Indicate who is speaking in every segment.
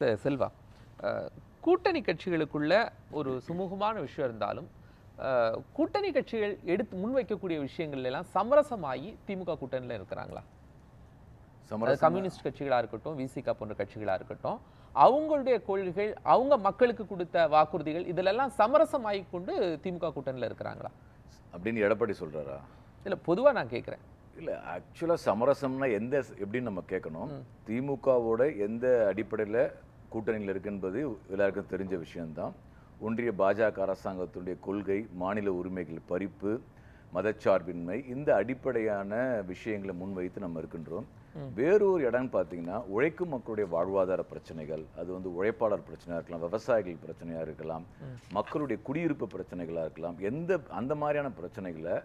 Speaker 1: செல்வா, கூட்டணி கட்சிகளுக்குள்ள ஒரு சுமூகமான விஷயம் இருந்தாலும், கூட்டணி கட்சிகள் எடுத்து முன்வைக்கக்கூடிய விஷயங்கள்ல எல்லாம் சமரசமாகி திமுக கூட்டணியில இருக்கிறாங்களா? கம்யூனிஸ்ட் கட்சிகளா இருக்கட்டும், விசிக போன்ற கட்சிகளா இருக்கட்டும், அவங்களுடைய கொள்கைகள், அவங்க மக்களுக்கு கொடுத்த வாக்குறுதிகள் இதெல்லாம் சமரசமாகி கொண்டு திமுக கூட்டணியில இருக்கிறாங்களா
Speaker 2: அப்படின்னு எடப்பாடி சொல்றாரா?
Speaker 1: இல்ல, பொதுவா நான் கேட்கிறேன்.
Speaker 2: இல்ல, ஆக்சுவலா சமரசம்னா எப்படின்னு நம்ம கேட்கணும். திமுகவோட எந்த அடிப்படையில் கூட்டணியில் இருக்கு என்பது எல்லாருக்கும் தெரிஞ்ச விஷயம்தான். ஒன்றிய பாஜக அரசாங்கத்துடைய கொள்கை, மாநில உரிமைகள் பறிப்பு, மதச்சார்பின்மை, இந்த அடிப்படையான விஷயங்களை முன்வைத்து நம்ம இருக்கின்றோம். வேறொரு இடம்னு பார்த்தீங்கன்னா, உழைக்கும் மக்களுடைய வாழ்வாதார பிரச்சனைகள், அது உழைப்பாளர் பிரச்சனையாக இருக்கலாம், விவசாயிகள் பிரச்சனையாக இருக்கலாம், மக்களுடைய குடியிருப்பு பிரச்சனைகளாக இருக்கலாம். அந்த மாதிரியான பிரச்சனைகளை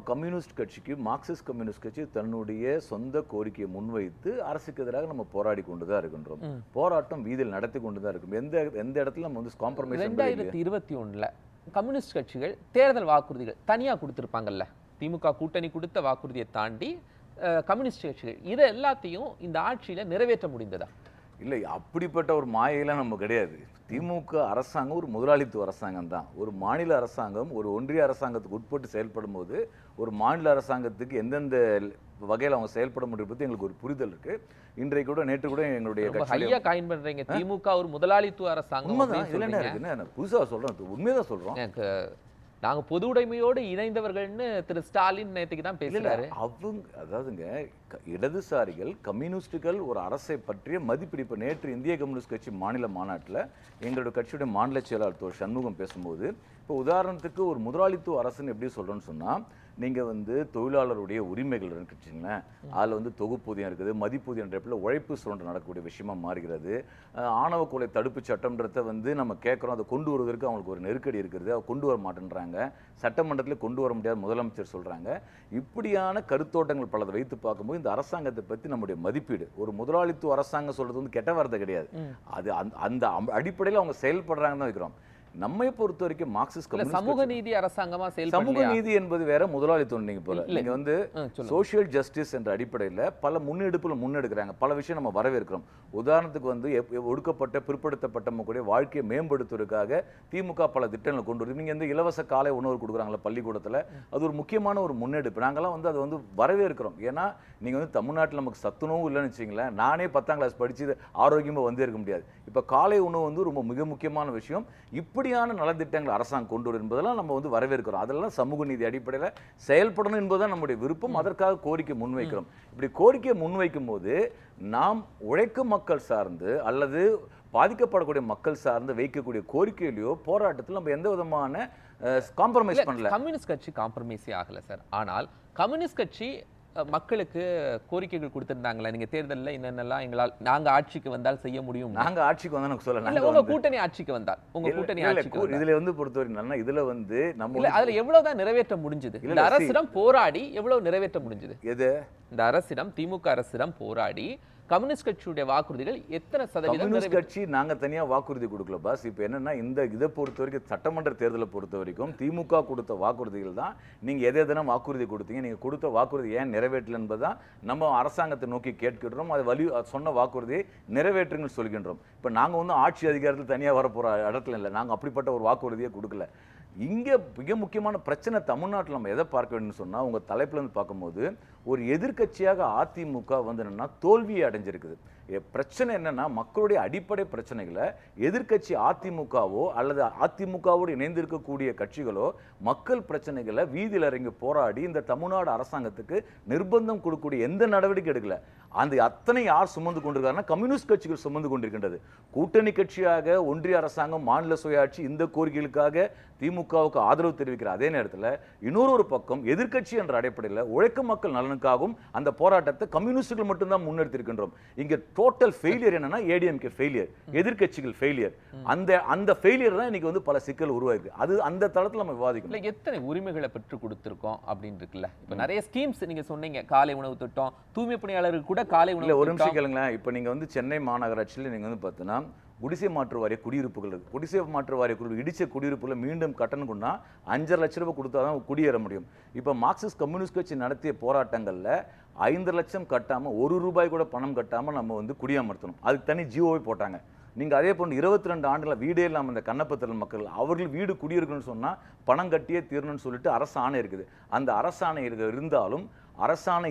Speaker 2: கம்யூனிஸ்ட் கட்சிக்கு, மார்க்சிஸ்ட் கம்யூனிஸ்ட் கட்சி தன்னுடைய சொந்த கோரிக்கையை முன்வைத்து அரசுக்கு எதிராக நம்ம போராடி கொண்டு தான் இருக்கின்றோம். போராட்டம் வீதியில் நடத்தி கொண்டு தான் இருக்கும். எந்த இடத்துல நம்ம காம்ப்ரமைஸ்.
Speaker 1: 2021 கம்யூனிஸ்ட் கட்சிகள் தேர்தல் வாக்குறுதிகள் தனியா கொடுத்திருப்பாங்கல்ல, திமுக கூட்டணி கொடுத்த வாக்குறுதியை தாண்டி கம்யூனிஸ்ட் கட்சிகள் இதை எல்லாத்தையும் இந்த ஆட்சியில நிறைவேற்ற முடிந்ததா?
Speaker 2: இல்லை, அப்படிப்பட்ட ஒரு மாயெல்லாம் நம்ம கிடையாது. திமுக அரசாங்கம் ஒரு முதலாளித்துவ அரசாங்கம் தான். ஒரு மாநில அரசாங்கம் ஒரு ஒன்றிய அரசாங்கத்துக்கு உட்பட்டு செயல்படும் போது, ஒரு மாநில அரசாங்கத்துக்கு எந்தெந்த வகையில் அவங்க செயல்பட முடியும் பற்றி எங்களுக்கு ஒரு புரிதல் இருக்கு. இன்றைக்கு கூட, நேற்று கூட எங்களுடைய
Speaker 1: கட்சியில காயின் பண்றீங்க, திமுக ஒரு முதலாளித்துவ அரசாங்கம்.
Speaker 2: உண்மைதான், இதுல என்ன இருக்குன்னு புதுசாக சொல்றோம், உண்மைதான் சொல்றோம்.
Speaker 1: நாங்க பொது உடைமையோடு இணைந்தவர்கள்னு திரு ஸ்டாலின் நேற்றுக்கு தான் பேசுறாரு.
Speaker 2: அதாவதுங்க, இடதுசாரிகள், கம்யூனிஸ்டுகள் ஒரு அரசை பற்றிய மதிப்பிடிப்பு. நேற்று இந்திய கம்யூனிஸ்ட் கட்சி மாநில மாநாட்டில் எங்களுடைய கட்சியுடைய மாநில செயலாளர் தோழர் சண்முகம் பேசும்போது, இப்போ உதாரணத்துக்கு ஒரு முதலாளித்துவ அரசுன்னு எப்படி சொல்றோன்னு சொன்னா, நீங்க தொழிலாளருடைய உரிமைகள் இருக்குங்களேன், அதுல தொகுப்பூதியம் இருக்குது, மதிப்பூதியம் என்ற உழைப்பு சுரண்டு நடக்கக்கூடிய விஷயமா மாறுகிறது. ஆணவ கொலை தடுப்பு சட்டம்ன்றத நம்ம கேட்குறோம், அதை கொண்டு வருவதற்கு அவங்களுக்கு ஒரு நெருக்கடி இருக்கிறது, அதை கொண்டு வர மாட்டேன்றாங்க, சட்டமன்றத்தில் கொண்டு வர முடியாத முதலமைச்சர் சொல்றாங்க. இப்படியான கருத்தோட்டங்கள் பலதை வைத்து பார்க்கும்போது இந்த அரசாங்கத்தை பற்றி நம்முடைய மதிப்பீடு, ஒரு முதலாளித்துவ அரசாங்கம் சொல்றது கெட்ட வார்த்தை கிடையாது, அது அந்த அடிப்படையில் அவங்க செயல்படுறாங்கன்னு தான் வைக்கிறோம். நம்மை பொறுத்த வரைக்கும் மார்க்சிஸ்ட்
Speaker 1: சமூக நீதி அரசாங்கமா
Speaker 2: சமூக நீதி என்பது வேற, முதலாளித்துவம் நீங்க போல. நீங்க சோசியல் ஜஸ்டிஸ் என்ற அடிப்படையில் பல முன்னெடுக்கிறாங்க, பல விஷயம் நம்ம வரவேற்கிறோம். உதாரணத்துக்கு ஒடுக்கப்பட்ட பிற்படுத்தப்பட்ட மக்களுடைய வாழ்க்கையை மேம்படுத்துவதற்காக திமுக பல திட்டங்களை கொண்டு வருது. நீங்க இலவச காலை உணவு கொடுக்குறாங்களா பள்ளிக்கூடத்தில், அது ஒரு முக்கியமான ஒரு முன்னெடுப்பு. நாங்கெல்லாம் அதை வரவேற்கிறோம். ஏன்னா நீங்க தமிழ்நாட்டில் நமக்கு சத்துணவும் இல்லைன்னு வச்சுங்களேன். நானே 10ஆம் கிளாஸ் படிச்சு ஆரோக்கியமாக இருக்க முடியாது. இப்போ காலை உணவு ரொம்ப மிக முக்கியமான விஷயம். இப்படியான நலத்திட்டங்கள் அரசாங்கம் கொண்டு வரும் என்பதெல்லாம் நம்ம வரவேற்கிறோம். அதெல்லாம் சமூக நீதி அடிப்படையில் செயல்படணும் என்பதுதான் நம்முடைய விருப்பம். அதற்காக கோரிக்கை முன்வைக்கிறோம். இப்படி கோரிக்கையை முன்வைக்கும் போது நாம் உழைக்கும் மக்கள் சார்ந்து அல்லது பாதிக்கப்படக்கூடிய மக்கள் சார்ந்து வைக்கக்கூடிய கோரிக்கையிலையோ போராட்டத்தில் நம்ம எந்த விதமான காம்ப்ரமைஸ் பண்ணல.
Speaker 1: கம்யூனிஸ்ட் கட்சி காம்ப்ரமைஸே ஆகல சார். ஆனால் கம்யூனிஸ்ட் கட்சி மக்களுக்கு கோரிக்கைகள் கொடுத்திருந்தாங்களா? நீங்க தேர்தலில் என்னென்னலாம் எங்களால் நாங்க ஆட்சிக்கு வந்தால் செய்ய முடியும்,
Speaker 2: நாங்க ஆட்சிக்கு வந்தா சொல்லலாம்,
Speaker 1: உங்க கூட்டணி ஆட்சிக்கு வந்தால், உங்க கூட்டணி ஆட்சிக்கு
Speaker 2: இதுல பொறுத்தவரை இதுல
Speaker 1: நம்ம அதுல எவ்வளவுதான் நிறைவேற்ற முடிஞ்சது? இந்த அரசிடம் போராடி எவ்வளவு நிறைவேற்ற முடிஞ்சது?
Speaker 2: எது?
Speaker 1: இந்த அரசிடம், திமுக அரசிடம் போராடி கம்யூனிஸ்ட் கட்சியுடைய வாக்குறுதிகள் எத்தனை சதவீதம்?
Speaker 2: கம்யூனிஸ்ட் கட்சி நாங்க தனியா வாக்குறுதி கொடுக்கல பாஸ். இப்போ என்னன்னா, இதை பொறுத்த வரைக்கும், சட்டமன்ற தேர்தலை பொறுத்த வரைக்கும் திமுக கொடுத்த வாக்குறுதிகள் தான். நீங்க எதனா வாக்குறுதி கொடுத்தீங்க, நீங்க கொடுத்த வாக்குறுதி ஏன் நிறைவேற்றல என்பதுதான் நம்ம அரசாங்கத்தை நோக்கி கேட்கின்றோம். அது சொன்ன வாக்குறுதியை நிறைவேற்றுங்கள் சொல்கின்றோம். இப்போ நாங்க ஆட்சி அதிகாரத்தில் தனியா வரப்போற இடத்துல இல்லை, நாங்க அப்படிப்பட்ட ஒரு வாக்குறுதியை கொடுக்கல. இங்கே மிக முக்கியமான பிரச்சனை தமிழ்நாட்டில் நம்ம எதை பார்க்க வேண்டும்னு சொன்னால், உங்கள் தலைப்பிலேருந்து பார்க்கும்போது ஒரு எதிர்கட்சியாக அதிமுக என்னன்னா தோல்வியை அடைஞ்சிருக்குது. பிரச்சனை என்னன்னா, மக்களுடைய அடிப்படை பிரச்சனைகளை எதிர்கட்சி அதிமுகவோ அல்லது அதிமுகவோடு இணைந்திருக்கக்கூடிய கட்சிகளோ மக்கள் பிரச்சனைகளை வீதியில் இறங்கி போராடி இந்த தமிழ்நாடு அரசாங்கத்துக்கு நிர்பந்தம் கொடுக்கக்கூடிய எந்த நடவடிக்கை எடுக்கல. அந்த அத்தனை யார் சுமந்து கொண்டிருக்காருன்னா கம்யூனிஸ்ட் கட்சிகள் சுமந்து கொண்டிருக்கின்றது. கூட்டணி கட்சியாக ஒன்றிய அரசாங்கம், மாநில சுயாட்சி, இந்த கோரிக்கைகளுக்காக திமுகவுக்கு ஆதரவு தெரிவிக்கிற அதே நேரத்தில் இன்னொரு பக்கம் எதிர்கட்சி என்ற அடிப்படையில் உழைக்கும் மக்கள் நலனுக்காகவும் அந்த போராட்டத்தை கம்யூனிஸ்டுகள் மட்டும்தான் முன்னெடுத்திருக்கின்றோம். இங்க டோட்டல் ஃபெயிலியர் என்னன்னா ஏடிஎம்கே ஃபெயிலியர், எதிர்கட்சிகள் ஃபெயிலியர். அந்த ஃபெயிலியர் தான் இன்னைக்கு அந்த சிக்கல் உருவாயிருக்கு. அது அந்த தளத்தில் நம்ம விவாதிக்கணும்.
Speaker 1: எத்தனை உரிமைகளை பெற்று கொடுத்திருக்கோம் அப்படின்னு இருக்குல்ல. இப்போ நிறைய ஸ்கீம்ஸ் நீங்க சொன்னீங்க, காலை உணவு திட்டம், தூய்மை பணியாளர்கள் கூட காலை உணவு.
Speaker 2: ஒரு நிமிஷம் கேளுங்களேன். இப்போ நீங்க சென்னை மாநகராட்சியில் நீங்க பார்த்தீங்கன்னா குடிசை மாற்று வாரிய குடியிருப்புகள் இருக்கு. குடிசை மாற்று வாரிய இடிச்ச குடியிருப்புல மீண்டும் கட்டணம் கொண்டா 5,5 லட்சம் ரூபாய் கொடுத்தா தான் குடியேற முடியும். இப்போ மார்க்சிஸ்ட் கம்யூனிஸ்ட் கட்சி நடத்திய போராட்டங்களில் 5 லட்சம் கட்டாமல் ₹1 கூட பணம் கட்டாமல் நம்ம வந்து குடியமர்த்தணும். அதுக்கு தனி ஜியோவை போட்டாங்க. நீங்கள் அதே போன்று 22 ஆண்டுகள் வீடே இல்லாமல் இந்த கண்ணப்பத்தல் மக்கள் அவர்கள் வீடு குடியிருக்கணும்னு சொன்னால் பணம் கட்டியே தீரணும்னு சொல்லிட்டு அரசாணை இருக்குது. அந்த அரசாணை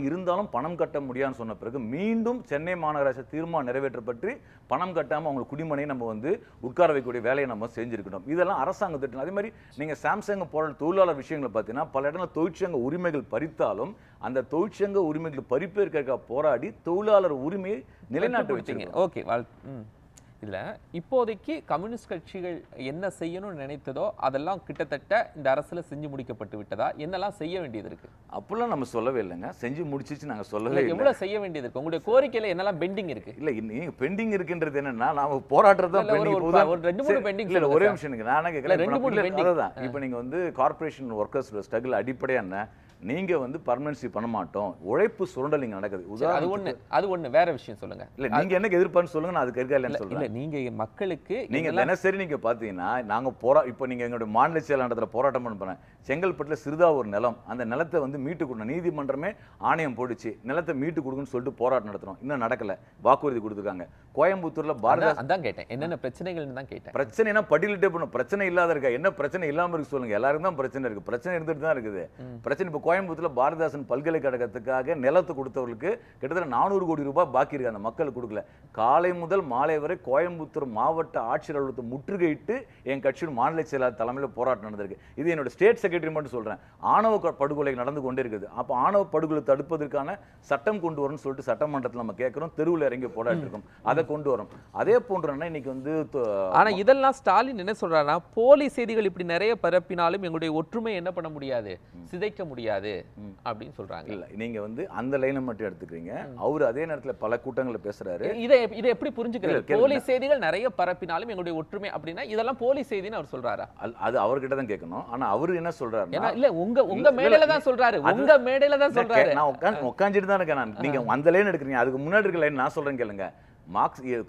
Speaker 2: இருந்தாலும் பணம் கட்ட முடியாதுன்னு சொன்ன பிறகு மீண்டும் சென்னை மாநகராட்சி தீர்மானம் நிறைவேற்றப்பட்டு பணம் கட்டாமல் அவங்க குடிமனை நம்ம வந்து உட்கார வைக்கக்கூடிய வேலையை நம்ம செஞ்சிருக்கணும். இதெல்லாம் அரசாங்க திட்டம். அதே மாதிரி நீங்கள் சாம்சங் போன்ற தொழிலாளர் விஷயங்களை பார்த்தீங்கன்னா பல இடங்களில் தொழிற்சங்க உரிமைகள் பறித்தாலும் அந்த தொழிற்சங்க உரிமைகள் பறிப்பதற்காக போராடி தொழிலாளர் உரிமையை நிலைநாட்ட வச்சுங்க.
Speaker 1: ஓகே, இதுல இப்போதைக்கு கம்யூனிஸ்ட் கட்சிகள் என்ன செய்யணும்னு நினைத்ததோ அதெல்லாம் கிட்டத்தட்ட இந்த அரசுல செஞ்சு முடிக்கப்பட்டு விட்டதா? என்னெல்லாம் செய்ய வேண்டியது இருக்கு?
Speaker 2: அப்பெல்லாம் நம்ம சொல்லவே இல்லைங்க. செஞ்சு முடிச்சிச்சு நாங்க சொல்லவே இல்லை.
Speaker 1: எவ்வளவு செய்ய வேண்டியது இருக்கு? உங்களுடைய கோரிக்கையில என்னெல்லாம் பெண்டிங் இருக்கு?
Speaker 2: இல்ல நீங்க பெண்டிங் இருக்குன்றது என்னன்னா நாம போராட்டத்தை தான் பெண்டிங் போகுது.
Speaker 1: ஒரு 2-3 பெண்டிங்
Speaker 2: இல்ல ஒரே நிமிஷம் எனக்கு நான் கேக்குறேன். அதுதான் இப்போ நீங்க வந்து கார்ப்பரேஷன் ஒர்க்கர்ஸ் ஸ்ட்ரகிள் அடிப்படையா என்ன, நீங்க வந்து பர்மனன்சி பண்ண மாட்டோம், உழைப்பு சுரண்டல் இங்க நடக்குது.
Speaker 1: அது ஒண்ணு வேற விஷயம் சொல்லுங்க.
Speaker 2: இல்ல நீங்க என்ன எதிர்பார்ப்பு சொல்லுங்க, நான் அதுக்கு இருக்கா இல்லன்னு சொல்றேன்.
Speaker 1: இல்ல நீங்க மக்களுக்கு
Speaker 2: நீங்க தினசரி நீங்க பாத்தீங்கன்னா நாங்க இப்போ நீங்க எங்களுடைய மாநில செயலாளர் போராட்டம் பண்ண செங்கல்பட்டுல சிறிதா ஒரு நிலம், அந்த நிலத்தை வந்து மீட்டு கொடுக்கணும், நீதிமன்றமே ஆணையம் போடுச்சு நிலத்தை மீட்டு கொடுக்குன்னு சொல்லிட்டு போராட்டம் நடத்துறோம். இன்னும் நடக்கல, வாக்குறுதி கொடுத்துருக்காங்க. கோயம்புத்தூர்ல அதான்
Speaker 1: கேட்டேன் என்னென்ன பிரச்சனைகள் தான் கேட்டேன்.
Speaker 2: பிரச்சனைனா பட்டியலிட்டே பண்ணும். பிரச்சனை இல்லாத இருக்கா? என்ன பிரச்சனை இல்லாம இருக்கு சொல்லுங்க. எல்லாருக்கும் தான் பிரச்சனை இருக்கு. பிரச்சனை இருந்துட்டு தான் இருக்குது. பிரச்சனை இப்போ கோயம்புத்தூர்ல பாரதிதாசன் பல்கலைக்கழகத்துக்காக நிலத்தை கொடுத்தவர்களுக்கு கிட்டத்தட்ட 400 கோடி ரூபாய் பாக்கி இருக்கு. அந்த மக்கள் கொடுக்கல. காலை முதல் மாலை வரை கோயம்புத்தூர் மாவட்ட ஆட்சியர் அலுவலகத்தை முற்றுகையிட்டு என் கட்சியின் மாநில செயலாளர் தலைமையில் போராட்டம் நடந்திருக்கு. இது என்னோட ஸ்டேட் செக்ரட்டரி மட்டும் சொல்றேன். ஆணவ படுகொலை நடந்து கொண்டே இருக்குது. அப்ப ஆணவ படுகொலை தடுப்பதற்கான சட்டம் கொண்டு வரணும்னு சொல்லிட்டு சட்டமன்றத்தில் நம்ம கேட்கிறோம். தெருவில் இறங்கி போராட்டம் இருக்கும். அதை கொண்டு வரும். அதே போன்ற இன்னைக்கு வந்து
Speaker 1: ஆனா இதெல்லாம் ஸ்டாலின் என்ன சொல்றாருன்னா, போலி செய்திகள் இப்படி நிறைய பரப்பினாலும் எங்களுடைய ஒற்றுமை என்ன பண்ண முடியாது, சிதைக்க முடியாது அப்படின்னு சொல்றாங்க.
Speaker 2: இல்ல நீங்க வந்து அந்த லைனை மட்டும் எடுத்துக்கிறீங்க. அவர் அதே நேரத்தில் பல கூட்டங்கள்ல பேசுறாரு.
Speaker 1: இதை எப்படி புரிஞ்சுக்கிறது? போலி செய்திகள் நிறைய பரப்பினாலும் எங்களுடைய ஒற்றுமை அப்படின்னா இதெல்லாம் போலி செய்தின்னு அவர் சொல்றாரா?
Speaker 2: அது அவர்கிட்ட தான் கேட்கணும். ஆனா அவரு என்ன சொல்றாரு?
Speaker 1: இல்ல உங்க மேடையில தான் சொல்றாரு. உங்க மேடையில தான் சொல்றாரு.
Speaker 2: நான் உட்காந்துட்டு தான் இருக்கேன். நீங்க அந்த லைன் எடுக்கிறீங்க. அதுக்கு முன்னாடி இருக்க லைன் நான் சொல்றேன் கேளுங்க.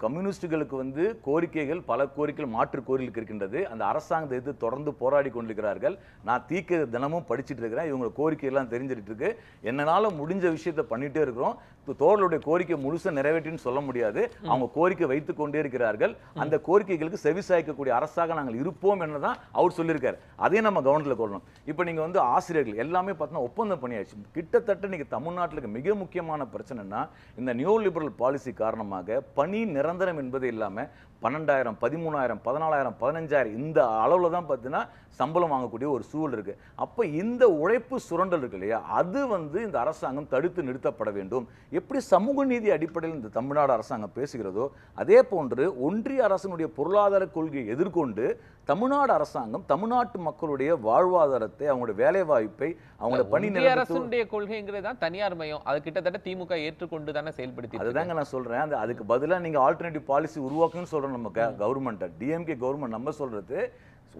Speaker 2: கம்யூனிஸ்டுகளுக்கு வந்து கோரிக்கைகள், பல கோரிக்கைகள், மாற்று கோரிக்கைகள் இருக்கின்றது. அந்த அரசாங்கத்தை எதிர்த்து தொடர்ந்து போராடி கொண்டிருக்கிறார்கள். நான் தீக்க தினமும் படிச்சுட்டு இருக்கிறேன். இவங்க கோரிக்கை எல்லாம் தெரிஞ்சிட்டு இருக்கு. என்னால முடிஞ்ச விஷயத்தை பண்ணிட்டே இருக்கிறோம். தோழருடைய கோரிக்கை முழுசா நிறைவேற்றின்னு சொல்ல முடியாது. அவங்க கோரிக்கை வைத்துக் கொண்டே இருக்கிறார்கள். அந்த கோரிக்கைகளுக்கு செவிசாய்க்கக்கூடிய அரசாக நாங்கள் இருப்போம் என்னதான் அவர் சொல்லியிருக்காரு. அதையும் நம்ம கவனத்தில் கொள்ளணும். இப்போ நீங்க வந்து ஆசிரியர்கள் எல்லாமே பார்த்தீங்கன்னா ஒப்பந்தம் பண்ணியாச்சு. கிட்டத்தட்ட நீங்க தமிழ்நாட்டில் மிக முக்கியமான பிரச்சனைனா இந்த நியூ லிபரல் பாலிசி காரணமாக பணி நிரந்தரம் என்பது இல்லாம 12,000, 13,000, 14,000, 15,000 இந்த அளவுல தான் பார்த்தீங்கன்னா சம்பளம் வாங்கக்கூடிய ஒரு சூழல் இருக்கு. அப்ப இந்த உழைப்பு சுரண்டல் இருக்கு இல்லையா, அது வந்து இந்த அரசாங்கம் தடுத்து நிறுத்தப்பட வேண்டும். எப்படி சமூக நீதி அடிப்படையில் இந்த தமிழ்நாடு அரசாங்கம் பேசுகிறதோ அதே போன்று ஒன்றிய அரசினுடைய பொருளாதார கொள்கையை எதிர்கொண்டு தமிழ்நாடு அரசாங்கம் தமிழ்நாட்டு மக்களுடைய வாழ்வாதாரத்தை, அவங்களுடைய வேலை வாய்ப்பை, அவங்களுடைய பணி
Speaker 1: அரசுடைய கொள்கைங்கிறது தான் தனியார் மயம். அது கிட்டத்தட்ட திமுக ஏற்றுக்கொண்டு தானே செயல்படுத்தி.
Speaker 2: அதுதாங்க நான் சொல்றேன். அதுக்கு பதிலா நீங்க ஆல்டர்னேட்டிவ் பாலிசி உருவாக்கணும்னு சொல்றோம். நம்ம கவர்மெண்ட் டிஎம்கே கவர்மெண்ட் நம்ம சொல்றது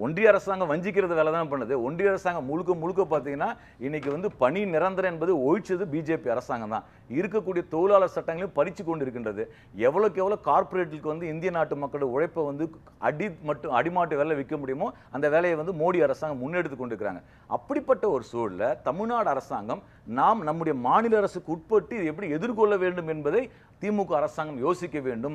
Speaker 2: ஒன்றிய அரசாங்கம் வஞ்சிக்கிறது வேலை தான் பண்ணுது. ஒன்றிய அரசாங்கம் முழுக்க பார்த்தீங்கன்னா இன்னைக்கு வந்து பணி நிரந்தரம் என்பது ஒழிச்சது பிஜேபி அரசாங்கம் தான். இருக்கக்கூடிய தொழிலாளர் சட்டங்களையும் பறிச்சு கொண்டு இருக்கின்றது. எவ்வளவுக்கு எவ்வளவு கார்பரேட்டுக்கு வந்து இந்திய நாட்டு மக்களோட உழைப்பை வந்து அடிமாட்டு வேலை விற்க முடியுமோ அந்த வேலையை வந்து மோடி அரசாங்கம் முன்னெடுத்து கொண்டிருக்கிறாங்க. அப்படிப்பட்ட ஒரு சூழல்ல தமிழ்நாடு அரசாங்கம் நாம் நம்முடைய மாநில அரசுக்கு உட்பட்டு எப்படி எதிர்கொள்ள வேண்டும் என்பதை திமுக அரசாங்கம் யோசிக்க வேண்டும்.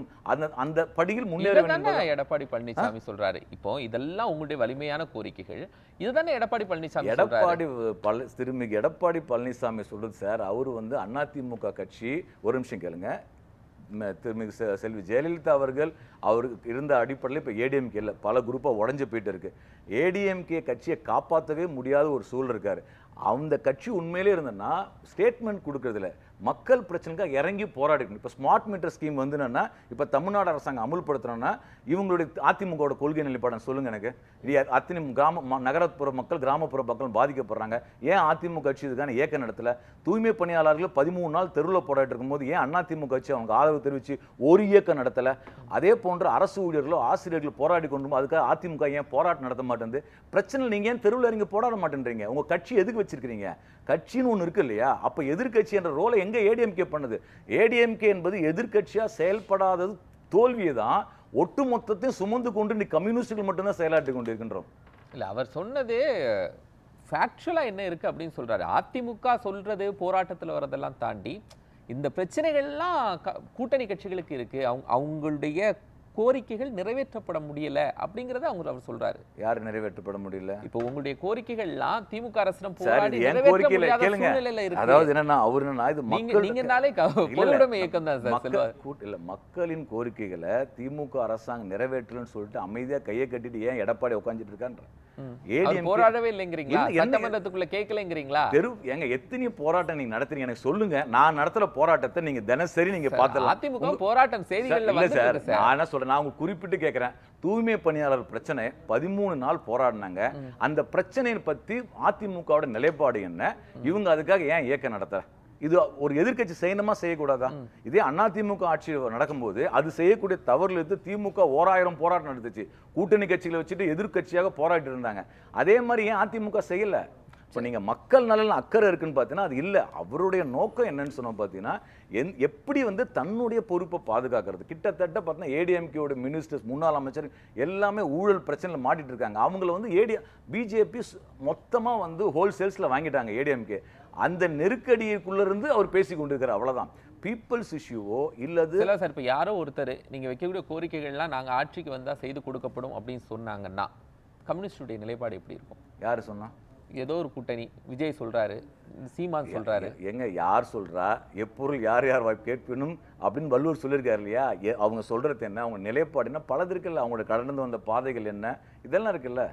Speaker 2: அந்த படியில் முன்னேற வேண்டும்.
Speaker 1: எடப்பாடி பழனிசாமி சொல்றாரு. இப்போ இதெல்லாம் உங்களுடைய வலிமையான கோரிக்கைகள். இதுதானே எடப்பாடி பழனிசாமி
Speaker 2: திருமிகு எடப்பாடி பழனிசாமி சொல்றது சார். அவரு வந்து அதிமுக கட்சி, ஒரு நிமிஷம் கேளுங்க, திருமிகு செல்வி ஜெயலலிதா அவர்கள் அவருக்கு இருந்த அடிப்படையில் இப்போ ஏடிஎம்கே இல்லை, பல குரூப்பாக உடஞ்சு போயிட்டு இருக்கு. ஏடிஎம்கே கட்சியை காப்பாற்றவே முடியாத ஒரு சூழல் இருக்காரு. அந்த கட்சி உண்மையிலே இருந்ததுன்னா ஸ்டேட்மெண்ட் கொடுக்கறதுல மக்கள் பிரச்சனைக்காக இறங்கி போராடிக்கணும். இப்போ ஸ்மார்ட் மீட்டர் ஸ்கீம் வந்து என்னன்னா இப்போ தமிழ்நாடு அரசாங்கம் அமுல்படுத்தணும்னா இவங்களுடைய அதிமுகவோட கொள்கை நிலைப்பாடு சொல்லுங்க எனக்கு. நகரப்புற மக்கள், கிராமப்புற மக்கள் பாதிக்கப்படுறாங்க. ஏன் அதிமுக கட்சி இதுக்கான இயக்க நடத்தல? தூய்மை பணியாளர்கள் 13 நாள் தெருவில் போராடி இருக்கும்போது ஏன் அதிமுக கட்சி அவங்க ஆதரவு தெரிவித்து ஒரு இயக்கம் நடத்தல? அதே போன்ற அரசு ஊழியர்களோ ஆசிரியர்கள் போராடி கொண்டு அதுக்காக அதிமுக ஏன் போராட்டம் நடத்த மாட்டேங்குது? பிரச்சனை நீங்க ஏன் தெருவில் இறங்கி போராட மாட்டேன்றீங்க? உங்க கட்சி எதுக்கு வச்சிருக்கீங்க? கட்சின்னு ஒன்று இருக்கு இல்லையா? அப்ப எதிர்கட்சி என்ற ரோலை எங்க ஏடிஎம்கே பண்ணுது? ஏடிஎம்கே என்பது எதிர்கட்சியா செயல்படாதது தோல்வியை தான் ஒட்டு மொத்தத்தையும் சுமந்து கொண்டு கம்யூனிஸ்டுகள் மட்டும்தான் செயலாற்றி கொண்டிருக்கின்றோம்.
Speaker 1: இல்ல அவர் சொன்னது ஃபேக்சுவலா என்ன இருக்கு அப்படின்னு சொல்றாரு. அதிமுக சொல்றது போராட்டத்துல வரதெல்லாம் தாண்டி இந்த பிரச்சனைகள்லாம் கூட்டணி கட்சிகளுக்கு இருக்கு. அவங்களுடைய கோரிக்கைகள் நிறைவேற்றப்பட முடியல அப்படிங்கறத அவர் சொல்றாரு.
Speaker 2: யார் நிறைவேற்றப்பட முடியல?
Speaker 1: இப்போ உங்களுடைய கோரிக்கைகள்லாம் திமுக அரசிடம்
Speaker 2: சார்,
Speaker 1: போராடி
Speaker 2: இது என்
Speaker 1: நிறைவேற்ற
Speaker 2: கோரிக்கையில
Speaker 1: முடியாத
Speaker 2: கேளுங்க.
Speaker 1: சூழ்நிலையில இருக்கு.
Speaker 2: அதாவது என்னன்னா இது மக்கள்
Speaker 1: நீங்கனாலே பொதுவுடைமை இயக்கம் தான் சார் சொல்லுவார்.
Speaker 2: இல்ல, மக்களின் கோரிக்கைகளை திமுக அரசாங்கம் நிறைவேற்றலன்னு சொல்லிட்டு அமைதியா கையை கட்டிட்டு ஏன் எடப்பாடி உட்கார்ந்துட்டு இருக்கான்ற?
Speaker 1: அவர் போராடவே இல்லைங்கிறீங்களா? சட்டமன்றத்துக்குள்ள கேட்கலங்கிறீங்களா?
Speaker 2: எங்க எத்தனை போராட்டம் நீங்க நடத்துறீங்க எனக்கு சொல்லுங்க. நான் நடத்துற போராட்டத்தை நீங்க தினசரி நீங்க பார்த்தலாம்.
Speaker 1: அதிமுக போராட்டம் செய்திகள்ல
Speaker 2: இல்ல சார்,
Speaker 1: வந்து
Speaker 2: நான் என்ன சொல்றேன், நான் உங்களுக்கு குறிப்பிட்டு கேட்கிறேன். தூய்மை பணியாளர் பிரச்சனை 13 நாள் போராடினாங்க. அந்த பிரச்சனையை பத்தி அதிமுகவோட நிலைப்பாடு என்ன? இவங்க அதுக்காக ஏன் இயக்கம் நடத்த? இது ஒரு எதிர்க்கட்சி செய்யணுமா செய்யக்கூடாதா? இதே அதிமுக ஆட்சி நடக்கும்போது அது செய்யக்கூடிய தவறுல இருந்து திமுக 1000 போராட்டம் நடத்துச்சு. கூட்டணி கட்சிகளை வச்சுட்டு எதிர்க்கட்சியாக போராடிட்டு இருந்தாங்க. அதே மாதிரி ஏன் அதிமுக செய்யல? இப்போ நீங்க மக்கள் நலன் அக்கறை இருக்குன்னு பார்த்தீங்கன்னா அது இல்லை. அவருடைய நோக்கம் என்னன்னு சொன்ன பார்த்தீங்கன்னா எப்படி வந்து தன்னுடைய பொறுப்பை பாதுகாக்கிறது. கிட்டத்தட்ட பார்த்தீங்கன்னா ஏடிஎம்கேயோட மினிஸ்டர்ஸ், முன்னாள் அமைச்சர் எல்லாமே ஊழல் பிரச்சனையில் மாட்டிட்டு இருக்காங்க. அவங்கள வந்து பிஜேபி மொத்தமா வந்து ஹோல்சேல்ஸ்ல வாங்கிட்டாங்க ஏடிஎம்கே. அந்த நெருக்கடிக்குள்ள இருந்து அவர் பேசி கொண்டிருக்கிறார். அவ்வளவுதான். பீப்புள்ஸ் இஷ்யூவோ இல்லது
Speaker 1: இல்ல சார். இப்போ யாரோ ஒருத்தர் நீங்க வைக்கக்கூடிய கோரிக்கைகள்லாம் நாங்க ஆட்சிக்கு வந்தா செய்து கொடுக்கப்படும் அப்படின்னு சொன்னாங்கன்னா கம்யூனிஸ்டுடைய நிலைப்பாடு எப்படி இருக்கும்?
Speaker 2: யாரு சொன்னா?
Speaker 1: ஏதோ ஒரு கூட்டணி, விஜய் சொல்றாரு, சீமான் சொல்றாரு.
Speaker 2: எங்க யார் சொல்றா? எப்பொருள் யார் யார் கேட்பினும் அப்படின்னு வள்ளுவர் சொல்லியிருக்காரு இல்லையா? அவங்க சொல்றது என்ன, அவங்க நிலைப்பாடு என்ன, பலது இருக்குல்ல, அவங்களோட கடந்து வந்த பாதைகள் என்ன, இதெல்லாம் இருக்குல்ல.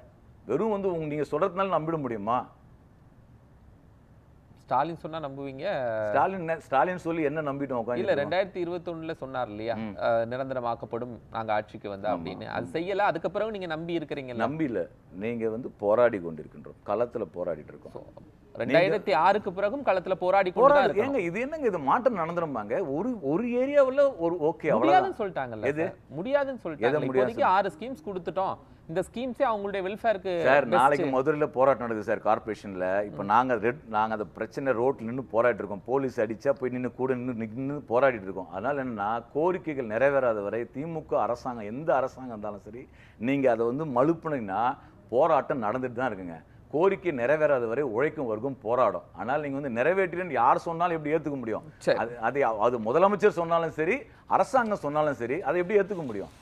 Speaker 2: வெறும் வந்து நீங்க சொல்றதுனால நம்பிட முடியுமா?
Speaker 1: ஸ்டாலின் சொன்னா நம்புவீங்க?
Speaker 2: ஸ்டாலின் சொல்லி என்ன நம்பிட்டோம் உட்கார்ந்து?
Speaker 1: இல்ல 2021ல சொன்னார் இல்லையா, நிரந்தரமாக்கப்படும் நாங்க ஆட்சிக்கு வந்தா அப்படின்னு. அது செய்யல. அதுக்கு பிறகு நீங்க நம்பி இருக்கிறீங்க?
Speaker 2: நம்பி இல்ல, நீங்க வந்து போராடி கொண்டிருக்கின்றோம், களத்துல போராடிட்டு இருக்கோம்.
Speaker 1: 2006க்கு பிறகும் களத்துல போராடி கொண்டு
Speaker 2: ஏங்க இது என்னங்க, இது மாற்றம் நடந்துருமாங்க? ஒரு ஏரியாவுல ஒரு ஓகே
Speaker 1: முடியாதுன்னு சொல்லிட்டாங்கல்ல. எது முடியாதுன்னு சொல்லிட்டாங்க? இப்போதைக்கு 6 ஸ்கீம்ஸ் கொடுத்துட்டோம். இந்த ஸ்கீம்ஸே அவங்களுடைய வெல்ஃபேருக்கு.
Speaker 2: சார், நாளைக்கு மதுரையில போராட்டம் நடக்குது சார் கார்பரேஷன்ல. இப்போ நாங்க அந்த பிரச்சனை ரோட்ல நின்று போராடிட்டு இருக்கோம். போலீஸ் அடிச்சா போய் நின்று கூட நின்று போராடிட்டு இருக்கோம். அதனால என்னன்னா, கோரிக்கைகள் நிறைவேறாத வரை திமுக அரசாங்கம், எந்த அரசாங்கம் இருந்தாலும் சரி, நீங்க அதை வந்து மழுப்புனீங்கன்னா போராட்டம் நடந்துட்டு தான் இருக்குங்க. கோரிக்கை நிறைவேறாத வரை உழைக்கும் வர்க்கம் போராடும். ஆனால் நீங்க வந்து நிறைவேற்றின்னு யார் சொன்னாலும் எப்படி ஏத்துக்க முடியும்? அது முதலமைச்சர் சொன்னாலும் சரி, அரசாங்கம் சொன்னாலும் சரி, அதை எப்படி ஏத்துக்க முடியும்?